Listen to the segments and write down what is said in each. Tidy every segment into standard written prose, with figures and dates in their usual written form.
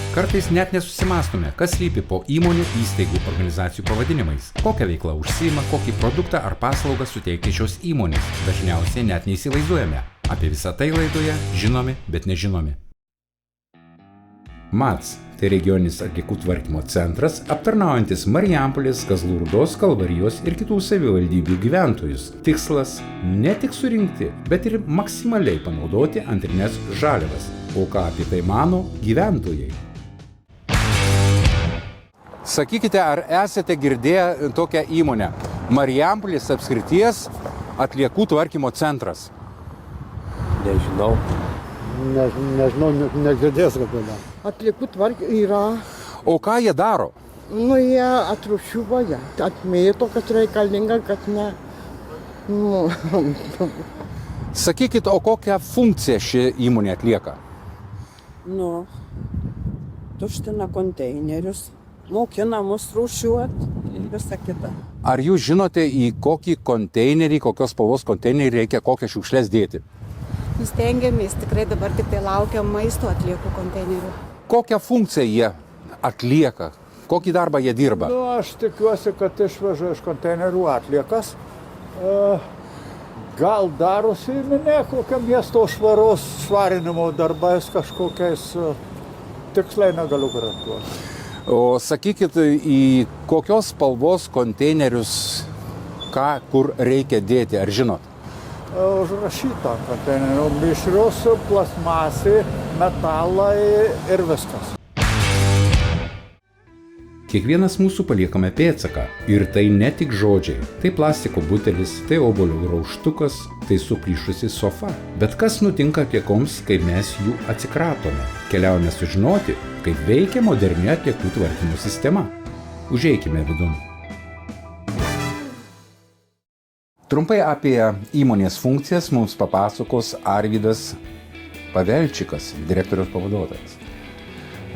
Kartais net nesusimąstome, kas slypi po įmonių, įstaigų, organizacijų pavadinimais. Kokią veiklą užsiima, kokį produktą ar paslaugą suteikia šios įmonės. Dažniausiai net neįsivaizduojame. Apie visą tai laidoje žinomi, bet nežinomi. MATS – tai regioninis atliekų tvarkymo centras, aptarnaujantis Marijampolės, Kazlų Rūdos, Kalvarijos ir kitų savivaldybių gyventojus. Tikslas – ne tik surinkti, bet ir maksimaliai panaudoti antrines žaliavas. O ką apie tai mano gyventojai? Sakykite, ar esate girdėję tokią įmonę? Marijampolės apskrities atliekų tvarkymo centras. Nežinau. Nežinau, negirdėjęs apie tai. Atliekų tvarkymas yra. O ką jie daro? Jie atrūšiuoja, atmėto, kas reikalinga, kas ne. Sakykit, o kokią funkciją ši įmonė atlieka? Tuština konteinerius, mokina mus rūšiuoti ir visa kita. Ar jūs žinote, į kokį konteinerį, kokios spalvos konteinerį reikia kokias šiukšles dėti? Stengiamės, tikrai dabar tik tai laukiam maisto atliekų konteinerių. Kokią funkciją jie atlieka? Kokį darbą jie dirba? Aš tikiuosi, kad išveža iš konteinerių atliekas. Gal darosi ne kokiam miesto švaros švarinimo darbais kažkokiais, tiksliai negaliu garantuoti. O sakykit, į kokios spalvos konteinerius, kur reikia dėti, ar žinot? Užrašyta konteinerių, mišrius, plastmasė, metalai ir viskas. Kiekvienas mūsų paliekame pėdsaką. Ir tai ne tik žodžiai. Tai plastiko butelis, tai obuolio graužtukas, tai suplyšusi sofa. Bet kas nutinka atliekoms, kai mes jų atsikratome? Keliaujame sužinoti, kaip veikia moderni atliekų tvarkymo sistema. Užeikime vidun. Trumpai apie įmonės funkcijas mums papasakos Arvydas Pavelčikas, direktoriaus pavaduotojas.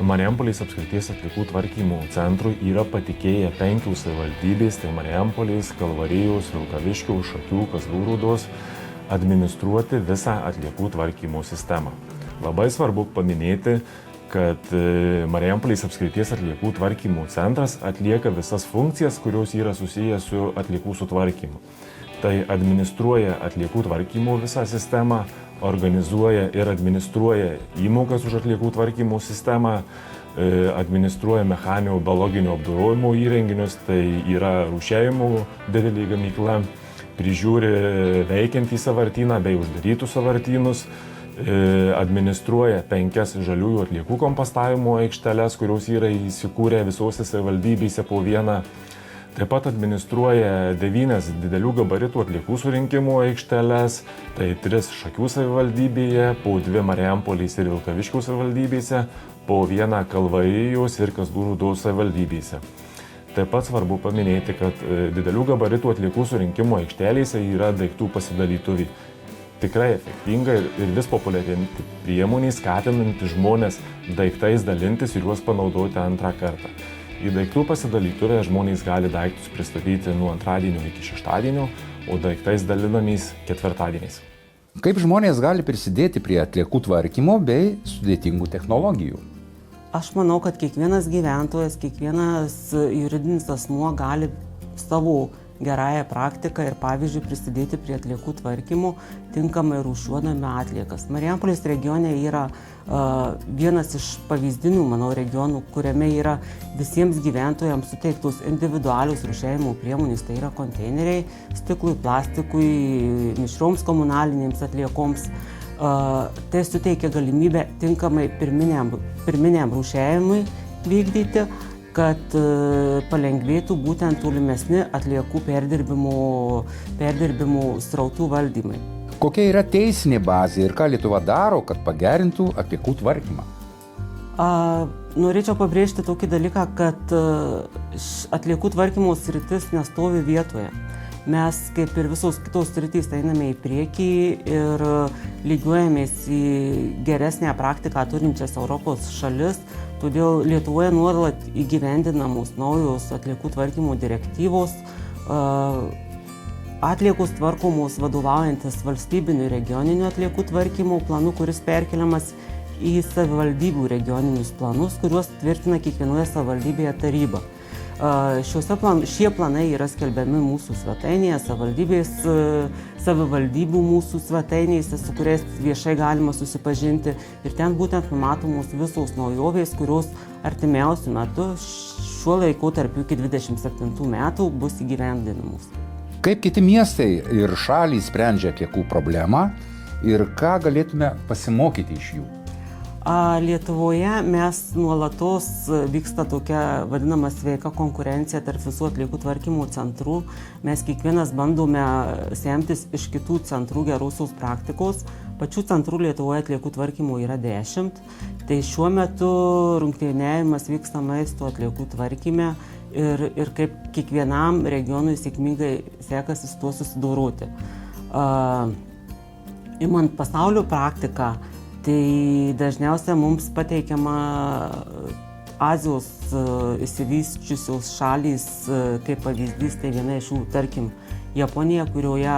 Marijampolės apskrities atliekų tvarkymo centrui yra patikėję 5 savivaldybės, tai Marijampolės, Kalvarijos, Vilkaviškio, Šakių, Kazlų Rūdos, administruoti visą atliekų tvarkymo sistemą. Labai svarbu paminėti, kad Marijampolės apskrities atliekų tvarkymo centras atlieka visas funkcijas, kurios yra susijęs su atliekų sutvarkymu. Tai administruoja atliekų tvarkymo visą sistemą, organizuoja ir administruoja įmokas už atliekų tvarkymo sistemą, administruoja mechaninio biologinio apdorojimo įrenginius, tai yra rūšiavimo didelė gamykla, prižiūri veikiantį sąvartyną bei uždarytus sąvartynus, administruoja 5 žaliųjų atliekų kompostavimo aikšteles, kurios yra įsikūrę visose savivaldybėse po vieną. Taip pat administruoja 9 didelių gabaritų atliekų surinkimo aikšteles, tai 3 Šakių savivaldybėje, po 2 Marijampolės ir Vilkaviškio savivaldybėse, po 1 Kalvarijos ir Kazlų Rūdos savivaldybėse. Taip pat svarbu paminėti, kad didelių gabaritų atliekų surinkimo aikštelėse yra daiktų pasidalytuviai. Tikrai efektinga ir vis populiarinti priemonė, skatinanti žmonės daiktais dalintis ir juos panaudoti antrą kartą. Į daiktų pasidalytuvę žmonės gali daiktus pristatyti nuo antradienio iki šeštadienio, o daiktais dalinamės ketvirtadieniais. Kaip žmonės gali prisidėti prie atliekų tvarkymo bei sudėtingų technologijų? Aš manau, kad kiekvienas gyventojas, kiekvienas juridinis asmuo gali savo gerąją praktiką ir pavyzdžiui prisidėti prie atliekų tvarkymo, tinkamai rūšiuodami atliekas. Marijampolės regione yra vienas iš pavyzdinių, manau, regionų, kuriame yra visiems gyventojams suteiktos individualios rūšiavimo priemonės, tai yra konteineriai stiklui, plastikui, mišrioms komunalinėms atliekoms. Tai suteikia galimybę tinkamai pirminiam rūšiavimui vykdyti, kad palengvėtų būtent tolimesni atliekų perdirbimo srautų valdymai. Kokia yra teisinė bazė ir ką Lietuva daro, kad pagerintų atliekų tvarkymą? Norėčiau pabrėžti tokį dalyką, kad atliekų tvarkymo sritis nestovi vietoje. Mes, kaip ir visos kitos sritys, einame į priekį ir lygiuojamės į geresnę praktiką turinčias Europos šalis. Todėl Lietuvoje nuolat įgyvendinamos naujos atliekų tvarkymo direktyvos, atliekos tvarkomos vadovaujantis valstybiniu regioniniu atliekų tvarkymo planu, kuris perkeliamas į savivaldybių regioninius planus, kuriuos tvirtina kiekvienoje savivaldybėje taryba. Šie planai yra skelbiami mūsų svetainėje, savivaldybių mūsų svetainėse, su kuriais viešai galima susipažinti. Ir ten būtent numatomos visos naujovės, kurios artimiausių metų šiuo laikotarpiu iki 27 metų bus įgyvendinamos. Kaip kiti miestai ir šalys sprendžia atliekų problemą ir ką galėtume pasimokyti iš jų? Lietuvoje mes nuolatos vyksta tokia vadinama sveika konkurencija tarp visų atliekų tvarkymo centrų. Mes kiekvienas bandome semtis iš kitų centrų gerosios praktikos. Pačių centrų Lietuvoje atliekų tvarkymo yra 10. Tai šiuo metu rungtyniavimas vyksta maisto atliekų tvarkyme ir kaip kiekvienam regionui sėkmingai sekasi su tuo susidoroti. Imant pasaulio praktiką, tai dažniausiai mums pateikiama Azijos išsivysčiusios šalys kaip pavyzdys, tai viena iš jų, tarkim, Japonija, kurioje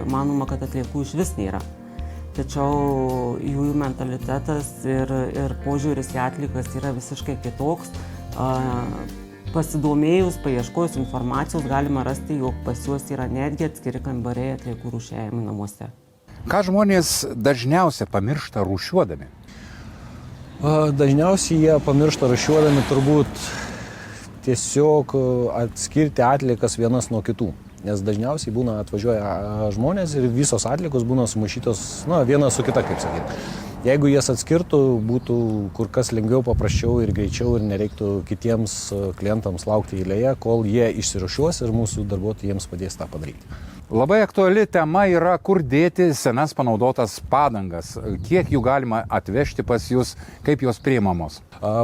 manoma, kad atliekų iš vis nėra. Tačiau jų mentalitetas ir požiūris į atliekas yra visiškai kitoks. Pasidomėjus, paieškojus informacijos galima rasti, jog pas juos yra netgi atskiri kambariai atliekų rūšiavimui namuose. Ką žmonės dažniausiai pamiršta rūšiuodami? Dažniausiai jie pamiršta rūšiuodami turbūt tiesiog atskirti atliekas vienas nuo kitų. Nes dažniausiai atvažiuoja žmonės ir visos atliekos būna sumaišytos viena su kita, kaip sakyti. Jeigu jas atskirtų, būtų kur kas lengviau, paprasčiau ir greičiau ir nereiktų kitiems klientams laukti eilėje, kol jie išsirūšiuos ir mūsų darbuotojai jiems padės tą padaryti. Labai aktuali tema yra, kur dėti senas panaudotas padangas. Kiek jų galima atvežti pas jūs, kaip jos priimamos?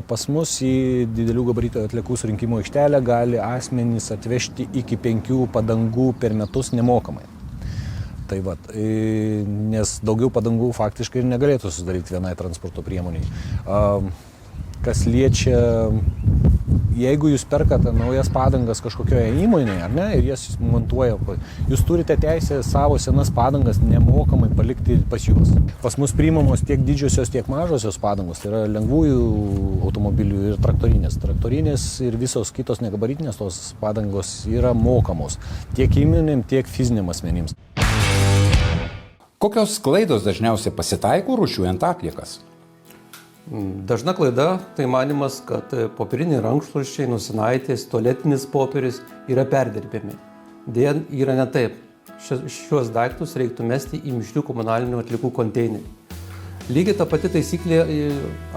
Pas mus į didelių gabaritų atliekų surinkimo aikštelę gali asmenys atvežti iki 5 padangų per metus nemokamai. Tai nes daugiau padangų faktiškai ir negalėtų susidaryti vienai transporto priemoniai. Kas liečia, jeigu jūs perkate naujas padangas kažkokioje įmonėje, ar ne, ir jas montuoja, jūs turite teisę savo senas padangas nemokamai palikti pas juos. Pas mus priimamos tiek didžiosios, tiek mažosios padangos, tai yra lengvųjų automobilių ir traktorinės. Traktorinės ir visos kitos negabaritinės tos padangos yra mokamos tiek įmonėm, tiek fiziniam asmenims. Kokios klaidos dažniausiai pasitaiko rūšiuojant atliekas? Dažna klaida tai manimas, kad popieriniai rankšluosčiai, nosinaitės, tualetinis popieris yra perdirbami. Deja, yra ne taip. Šiuos daiktus reiktų mesti į mišrių komunalinių atliekų konteinerį. Lygiai ta pati taisyklė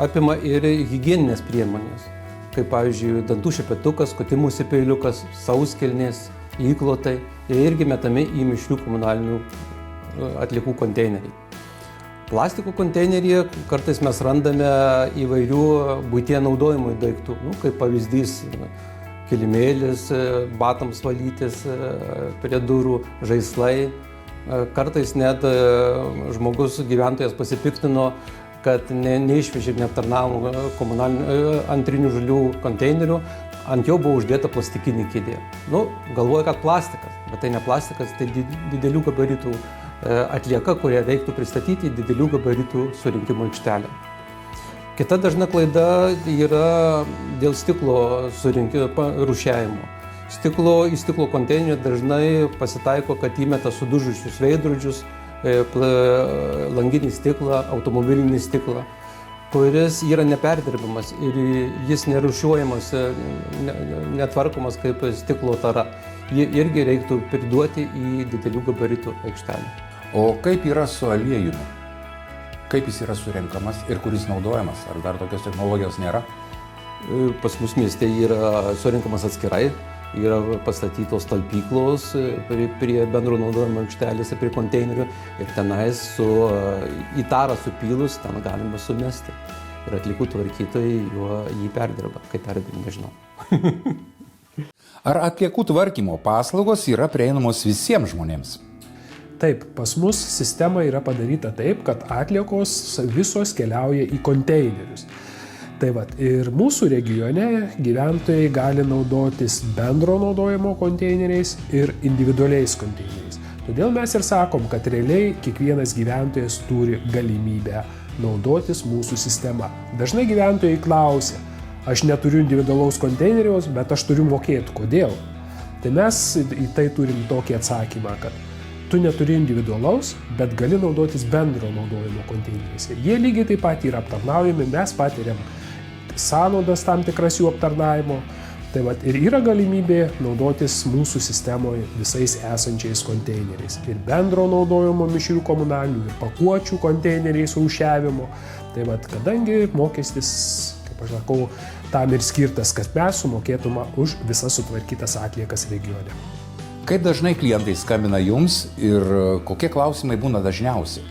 apima ir higieninės priemonės, kaip pavyzdžiui dantų šepetukas, skutimosi peiliukas, sauskelnės, įklotai, jie irgi metami į mišrių komunalinių atliekų konteinerį. Plastiko konteineryje kartais mes randame įvairių buityje naudojimų daiktų, kaip pavyzdys kilimėlis, batams valytis, prie durų, žaislai. Kartais net žmogus, gyventojas pasipiktino, kad neišvežė ir neaptarnavo antrinių žalių konteinerių, ant jo buvo uždėta plastikinė kėdė. Galvoja, kad plastikas, bet tai ne plastikas, tai didelių gabaritų atlieka, kurią reiktų pristatyti į didelių gabaritų surinkimo aikštelę. Kita dažna klaida yra dėl stiklo rūšiavimo. Į stiklo konteinerį dažnai pasitaiko, kad įmeta sudužusius veidrodžius, langinį stiklą, automobilinį stiklą, kuris yra neperdirbamas ir jis nerūšiuojamas, netvarkomas kaip stiklo tara. Jį irgi reiktų priduoti į didelių gabaritų aikštelę. O kaip yra su aliejumi? Kaip jis yra surenkamas ir kuris naudojamas? Ar dar tokios technologijos nėra? Pas mus mieste yra surenkamas atskirai, yra pastatytos talpyklos prie bendro naudojimo aikštelėse, prie konteinerių ir tenais į tarą supylus, ten galima sumesti. Ir atliekų tvarkytojai jį perdirba, kaip perdirba, nežinau. Ar atliekų tvarkymo paslaugos yra prieinamos visiems žmonėms? Taip, pas mus sistema yra padaryta taip, kad atliekos visos keliauja į konteinerius. Ir mūsų regione gyventojai gali naudotis bendro naudojimo konteineriais ir individualiais konteineriais. Todėl mes ir sakom, kad realiai kiekvienas gyventojas turi galimybę naudotis mūsų sistema. Dažnai gyventojai klausia, aš neturiu individualaus konteineriaus, bet aš turiu mokėti. Kodėl? Tai mes į tai turim tokį atsakymą, kad tu neturi individualaus, bet gali naudotis bendro naudojimo konteineriuose. Jie lygiai taip pat yra aptarnaujami, mes patiriam sąnaudas tam tikras jų aptarnavimo. Tai vat, ir yra galimybė naudotis mūsų sistemoje visais esančiais konteineriais. Ir bendro naudojimo mišrių komunalinių, ir pakuočių konteineriais rūšiavimo. Tai vat, kadangi mokestis, kaip aš sakau, tam ir skirtas, kad mes sumokėtume už visas sutvarkytas atliekas regione. Kaip dažnai klientai skambina jums ir kokie klausimai būna dažniausi?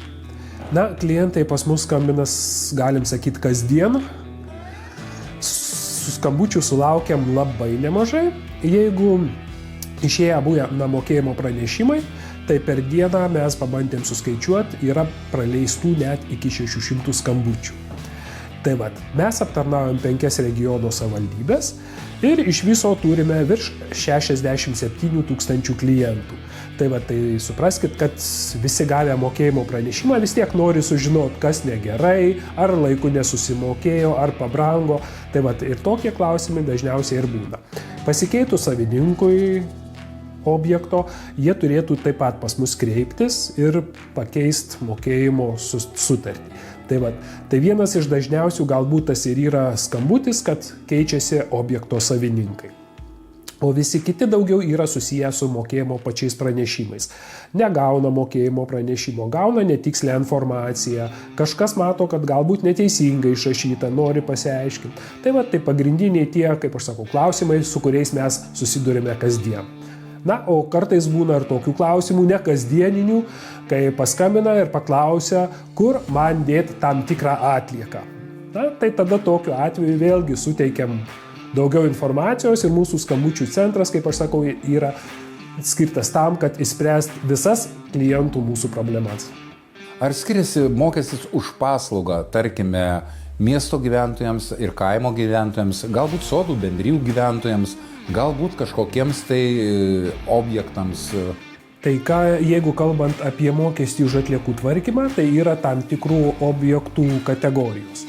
Na, klientai pas mus skambina, galim sakyti, kasdien. Skambučių sulaukiam labai nemažai. Jeigu išėję buvę mokėjimo pranešimai, tai per dieną mes pabandėm suskaičiuoti, yra praleistų net iki 600 skambučių. Tai vat, mes aptarnaujam 5 regiono savivaldybės ir iš viso turime virš 67 000 klientų. Tai vat, tai supraskit, kad visi gavę mokėjimo pranešimą vis tiek nori sužinoti, kas negerai, ar laiku nesusimokėjo, ar pabrango. Tai vat, ir tokie klausimai dažniausiai ir būna. Pasikeitus savininkui objekto, jie turėtų taip pat pas mus kreiptis ir pakeisti mokėjimo sutartį. Tai vat, tai vienas iš dažniausių galbūt tas ir yra skambutis, kad keičiasi objekto savininkai. O visi kiti daugiau yra susiję su mokėjimo pačiais pranešimais. Negauna mokėjimo pranešimo, gauna netikslę informaciją, kažkas mato, kad galbūt neteisingai išrašyta, nori pasiaiškinti. Tai va, tai pagrindiniai tie, kaip aš sakau, klausimai, su kuriais mes susidurime kasdien. Na, o kartais būna ir tokių klausimų nekasdieninių, kai paskambina ir paklausia, kur man dėti tam tikrą atlieką. Na, tai tada tokiu atveju vėlgi suteikiam daugiau informacijos ir mūsų skambučių centras, kaip aš sakau, yra skirtas tam, kad išspręst visas klientų mūsų problemas. Ar skiriasi mokestis už paslaugą, tarkime, miesto gyventojams ir kaimo gyventojams, galbūt sodų bendrijų gyventojams, galbūt kažkokiems tai objektams? Tai jeigu kalbant apie mokestį už atliekų tvarkymą, tai yra tam tikrų objektų kategorijos.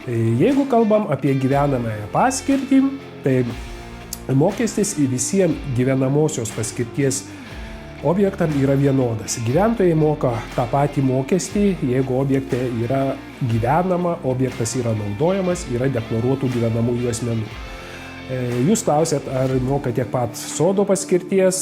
Jeigu kalbam apie gyvenamąją paskirtį, tai mokestis visiems gyvenamosios paskirties objektam yra vienodas. Gyventojai moka tą patį mokestį, jeigu objekte yra gyvenama, objektas yra naudojamas, yra deklaruotų gyvenamųjų asmenų. Jūs klausėt, ar moka tiek pat sodo paskirties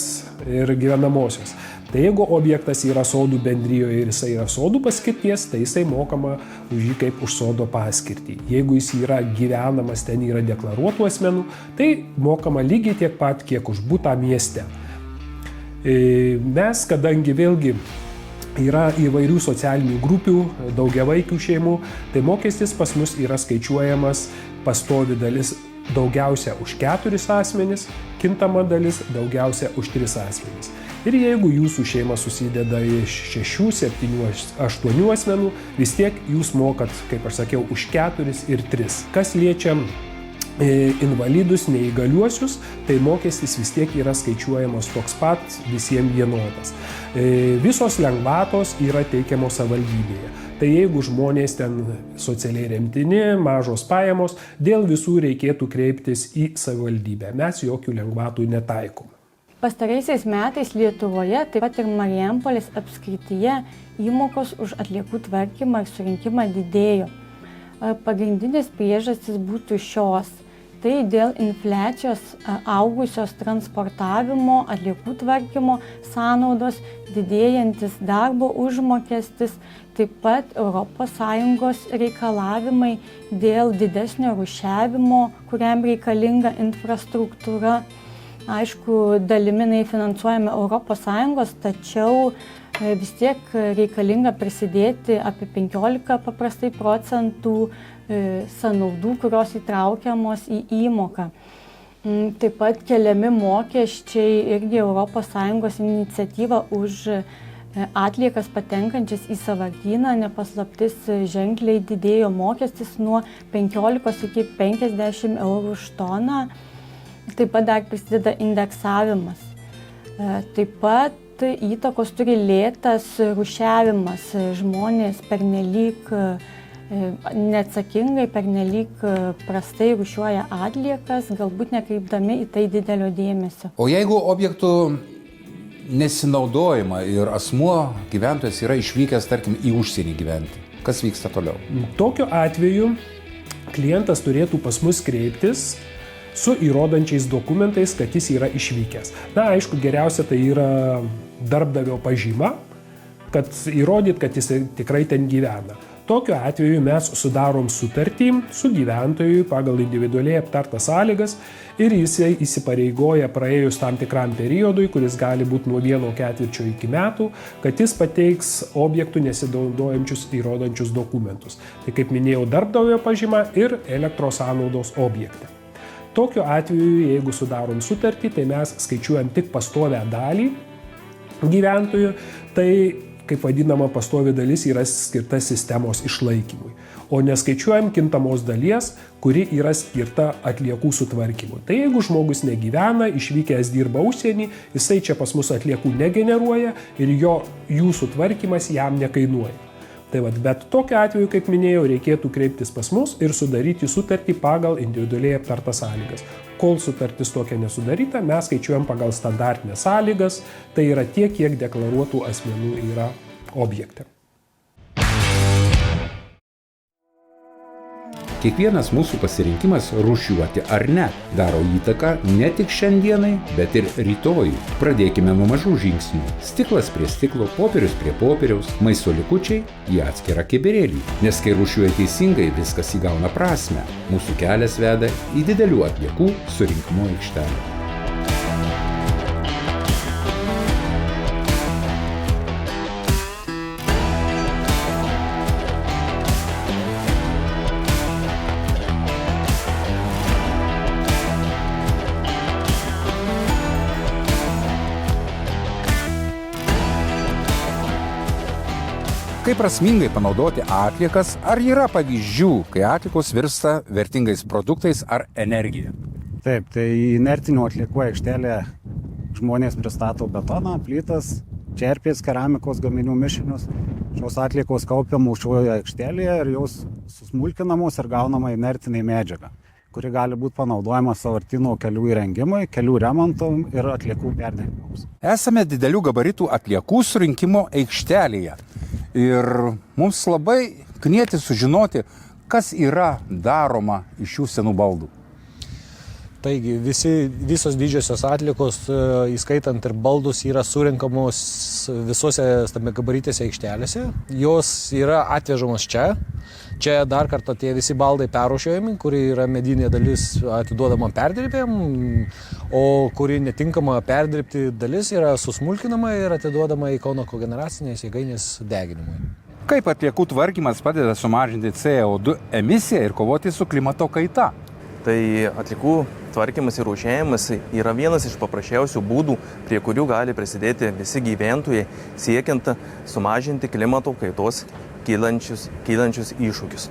ir gyvenamosios. Tai jeigu objektas yra sodų bendrijoje ir jisai yra sodų paskirties, tai jisai mokama už jį kaip už sodo paskirtį. Jeigu jis yra gyvenamas, ten yra deklaruotų asmenų, tai mokama lygiai tiek pat, kiek už butą mieste. Mes, kadangi vėlgi yra įvairių socialinių grupių, daugiavaikių šeimų, tai mokestis pas mus yra skaičiuojamas pastovi dalis daugiausia už 4 asmenis, kintama dalis daugiausia už 3 asmenis. Ir jeigu jūsų šeima susideda iš 6, 7, 8 asmenų, vis tiek jūs mokat, kaip aš sakiau, už 4 ir 3. Kas liečia invalidus, neįgaliuosius, tai mokestis vis tiek yra skaičiuojamas toks pat, visiems vienodas. Visos lengvatos yra teikiamos savivaldybėje. Tai jeigu žmonės ten socialiai remtini, mažos pajamos, dėl visų reikėtų kreiptis į savivaldybę. Mes jokių lengvatų netaikom. Pastaraisiais metais Lietuvoje, taip pat ir Marijampolės apskrityje, įmokos už atliekų tvarkymą ir surinkimą didėjo. Pagrindinės priežastys būtų šios. Tai dėl infliacijos augusios transportavimo, atliekų tvarkymo sąnaudos, didėjantis darbo užmokestis, taip pat ES reikalavimai dėl didesnio rūšiavimo, kuriam reikalinga infrastruktūra. Aišku, dalimai finansuojame ES, tačiau vis tiek reikalinga prisidėti apie 15 paprastai procentų sąnaudų, kurios įtraukiamos į įmoką. Taip pat keliami mokesčiai irgi ES iniciatyva už atliekas patenkančias į sąvartyną, nepaslaptis ženkliai didėjo mokestis nuo 15 iki 50 eurų už toną. Taip pat dar prisideda indeksavimas. Taip pat įtakos turi lėtas rūšiavimas. Žmonės pernelyg neatsakingai, pernelyg prastai rūšiuoja atliekas, galbūt nekreipdami į tai didelio dėmesio. O jeigu objektų nesinaudojama ir asmuo, gyventojas yra išvykęs, tarkim, į užsienį gyventi, kas vyksta toliau? Tokiu atveju klientas turėtų pas mus kreiptis su įrodančiais dokumentais, kad jis yra išvykęs. Na, aišku, geriausia tai yra darbdavio pažyma, kad įrodyt, kad jis tikrai ten gyvena. Tokiu atveju mes sudarom sutartį su gyventoju pagal individualiai aptartas sąlygas ir jisai įsipareigoja praėjus tam tikram periodui, kuris gali būti nuo 1 ketvirčio iki metų, kad jis pateiks objektų nesinaudojančius įrodančius dokumentus. Tai kaip minėjau, darbdavio pažyma ir elektros sąnaudos objekte. Tokiu atveju, jeigu sudarom sutartį, tai mes skaičiuojam tik pastovią dalį gyventojų, tai kaip vadinama pastovi dalis yra skirta sistemos išlaikymui, o neskaičiuojam kintamos dalies, kuri yra skirta atliekų sutvarkymui. Tai jeigu žmogus negyvena, išvykęs dirba užsienį, jisai čia pas mus atliekų negeneruoja ir jų sutvarkymas jam nekainuoja. Tai bet tokiu atveju, kaip minėjau, reikėtų kreiptis pas mus ir sudaryti sutartį pagal individualiai aptartas sąlygas. Kol sutartis tokia nesudaryta, mes skaičiuojam pagal standartinės sąlygas, tai yra tiek, kiek deklaruotų asmenų yra objekte. Kiekvienas mūsų pasirinkimas rūšiuoti ar ne daro įtaką ne tik šiandienai, bet ir rytojui. Pradėkime nuo mažų žingsnių. Stiklas prie stiklo, popierius prie popieriaus, maisto likučiai į atskirą kibirėlį. Nes kai rūšiuoja teisingai, viskas įgauna prasmę. Mūsų kelias veda į didelių atliekų surinkimo aikštelę. Kaip prasmingai panaudoti atliekas, ar yra pavyzdžių, kai atliekos virsta vertingais produktais ar energija? Taip, tai inertinių atliekų aikštelė žmonės pristato betoną, plytas, čerpės, keramikos gaminių mišinius. Šios atliekos kaupiamos šioje aikštelėje ir jos susmulkinamos ir gaunama inertinė medžiaga, kuri gali būti panaudojama sąvartyno kelių įrengimui, kelių remontam ir atliekų perdirbimams. Esame didelių gabaritų atliekų surinkimo aikštelėje. Ir mums labai knieti sužinoti, kas yra daroma iš šių senų baldų. Taigi visos didžiosios atliekos, įskaitant ir baldus, yra surinkamos visose stambiagabaritėse aikštelėse. Jos yra atvežamos čia. Čia dar kartą tie visi baldai perrūšiuojami, kuri yra medinė dalis atiduodama perdirbėjam, o kuri netinkama perdirbti dalis yra susmulkinama ir atiduodama į Kauno kogeneracinės jėgainės deginimui. Kaip atliekų tvarkymas padeda sumažinti CO2 emisiją ir kovoti su klimato kaita? Tai atliekų tvarkymas ir rūšiavimas yra vienas iš paprasčiausių būdų, prie kurių gali prisidėti visi gyventojai, siekiant sumažinti klimato kaitos kylančius iššūkius.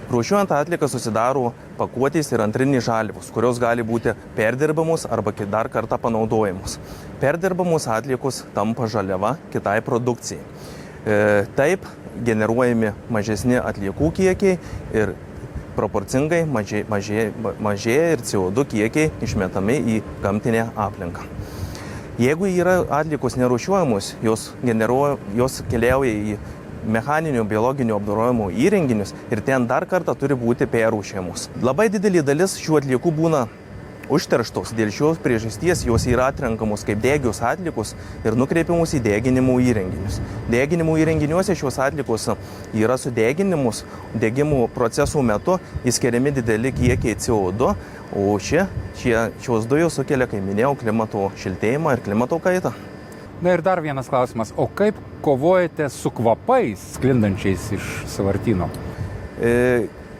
Rūšiuojant atliekas susidaro pakuotės ir antriniai žaliavos, kurios gali būti perdirbamos arba dar kartą panaudojamos. Perdirbamos atliekos tampa žaliava kitai produkcijai. Taip generuojami mažesni atliekų kiekiai ir proporcingai mažėja ir CO2 kiekiai išmetami į gamtinę aplinką. Jeigu yra atliekos nerūšiuojamos, jos keliauja į mechaninio biologinio apdorojimo įrenginius ir ten dar kartą turi būti perrūšiamos. Labai didelė dalis šių atliekų būna užterštos, dėl šios priežasties jos yra atrenkamos kaip degios atliekos ir nukreipiamos į deginimo įrenginius. Deginimo įrenginiuose šios atliekos yra sudeginamos, degimo procesų metu įskiriami dideli kiekiai CO2, o šios dujos sukelia, kaip minėjau, klimato šiltėjimą ir klimato kaitą. Na ir dar vienas klausimas, o kaip kovojate su kvapais sklindančiais iš sąvartyno?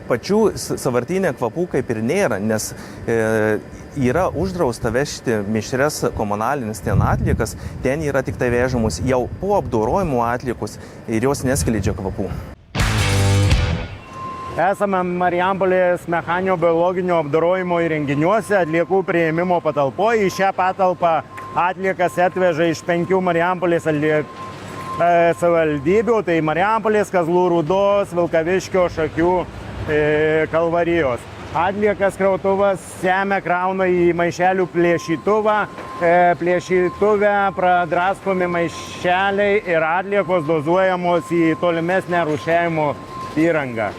Pačių sąvartynė kvapų kaip ir nėra, nes yra uždrausta vežti mišrias komunalinės ten atliekas, ten yra tik tai vežamos jau po apdorojimo atliekos ir jos neskleidžia kvapų. Esame Marijampolės mechaninio biologinio apdorojimo įrenginiuose atliekų priėmimo patalpoje. Į šią patalpą atliekas atveža iš 5 Marijampolės savivaldybių, tai Marijampolės, Kazlų Rūdos, Vilkaviškio, Šakių, Kalvarijos. Atliekas krautuvas semia, krauna į maišelių plėšytuvą, plėšytuvę pradraskomi maišeliai ir atliekos dozuojamos į tolimesnę rūšiavimo įrangą.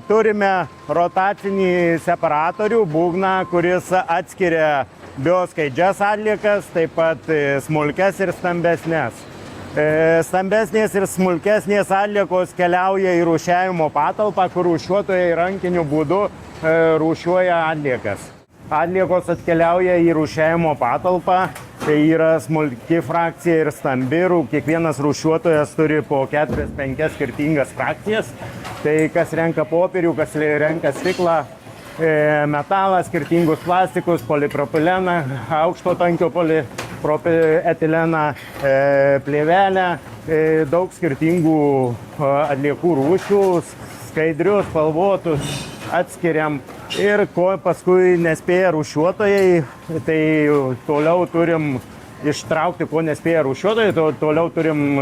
Turime rotacinį separatorių, būgną, kuris atskiria bioskaidžias atliekas, taip pat smulkes ir stambesnės. Stambesnės ir smulkesnės atliekos keliauja į rūšiavimo patalpą, kur rūšiuotojai rankiniu būdu rūšiuoja atliekas. Atliekos atkeliauja į rūšiavimo patalpą, tai yra smulki frakcija ir stambi, kiekvienas rūšiuotojas turi po 4-5 skirtingas frakcijas, tai kas renka popierių, kas renka stiklą, metalą, skirtingus plastikus, polipropileną, aukšto tankio polietileną, plėvelę, daug skirtingų atliekų rūšių, skaidrius, spalvotus atskiriam. Ir ko paskui nespėja rūšiuotojai, tai toliau turim ištraukti, ko nespėja rūšiuotojai, toliau turim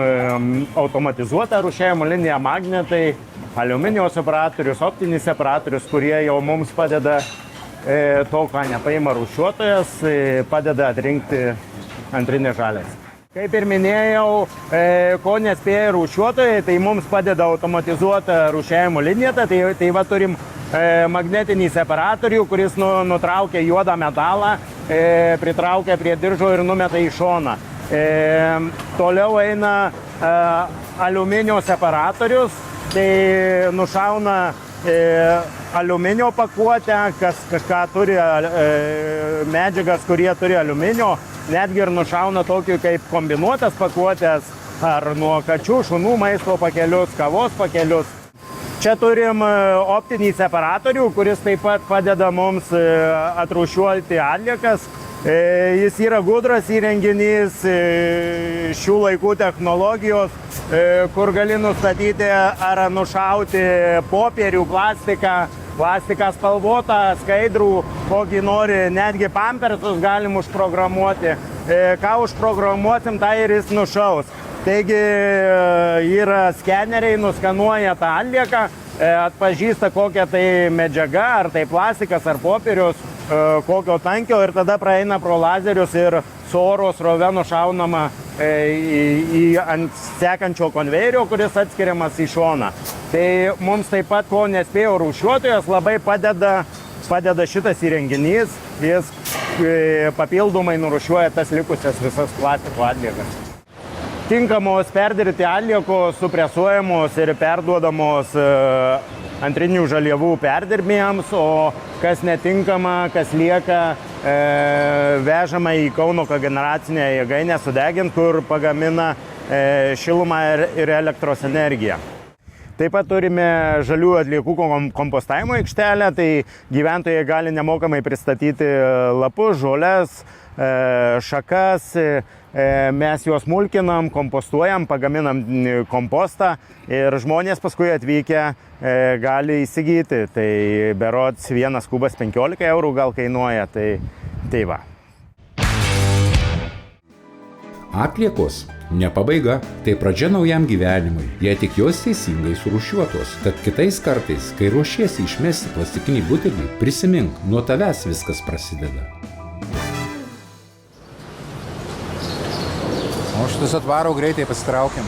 automatizuotą rūšiavimo liniją, magnetai, aliuminio separatorius, optinis separatorius, kurie jau mums padeda to, ką nepaima rūšiuotojas, padeda atrinkti antrinės žalias. Kaip ir minėjau, ko nespėja rūšiuotojai, tai mums padeda automatizuota rūšiavimo linija, tai va turim magnetinį separatorių, kuris nutraukia juodą metalą, pritraukia prie diržo ir numeta į šoną. Toliau eina aliuminio separatorius, tai nušauna aliuminio pakuotę, ką turi medžiagas, kurie turi aliuminio, netgi ir nušauna tokių kaip kombinuotas pakuotės ar nuo kačių, šunų maisto pakelius, kavos pakelius. Čia turim optinį separatorių, kuris taip pat padeda mums atrūšiuoti atliekas. Jis yra gudras įrenginys šių laikų technologijos, kur gali nustatyti ar nušauti popierių, plastiką spalvotą, skaidrų, kokį nori, netgi pampersus galim užprogramuoti. Ką užprogramuosim, tai ir jis nušaus. Taigi yra skeneriai, nuskanuoja tą atlieką, atpažįsta kokia tai medžiaga, ar tai plastikas, ar popierius, kokio tankio, ir tada praeina pro lazerius ir su oro srove nušaunama ant sekančio konvejerio, kuris atskiriamas į šoną. Tai mums taip pat, ko nespėjo rūšiuotojas, labai padeda šitas įrenginys, jis papildomai nurūšiuoja tas likusias visas plastiko atliekas. Tinkamos perdirbti atliekos supresuojamos ir perduodamos antrinių žaliavų perdirbėjams, o kas netinkama, kas lieka, vežama į Kauno kogeneracinę jėgainę sudegint, kur pagamina šilumą ir elektros energiją. Taip pat turime žalių atliekų kompostavimo aikštelę, tai gyventojai gali nemokamai pristatyti lapus, žoles, šakas, mes juos mulkinam, kompostuojam, pagaminam kompostą ir žmonės paskui atvykę gali įsigyti. Tai berods vienas kubas 15 eurų gal kainuoja, tai va. Atliekos ne pabaiga, tai pradžia naujam gyvenimui, jei tik jos teisingai surūšiuotos. Tad kitais kartais, kai ruošiesi išmesti plastikinį butelį, prisimink, nuo tavęs viskas prasideda. O šitus atvaro greitai pasitraukiam.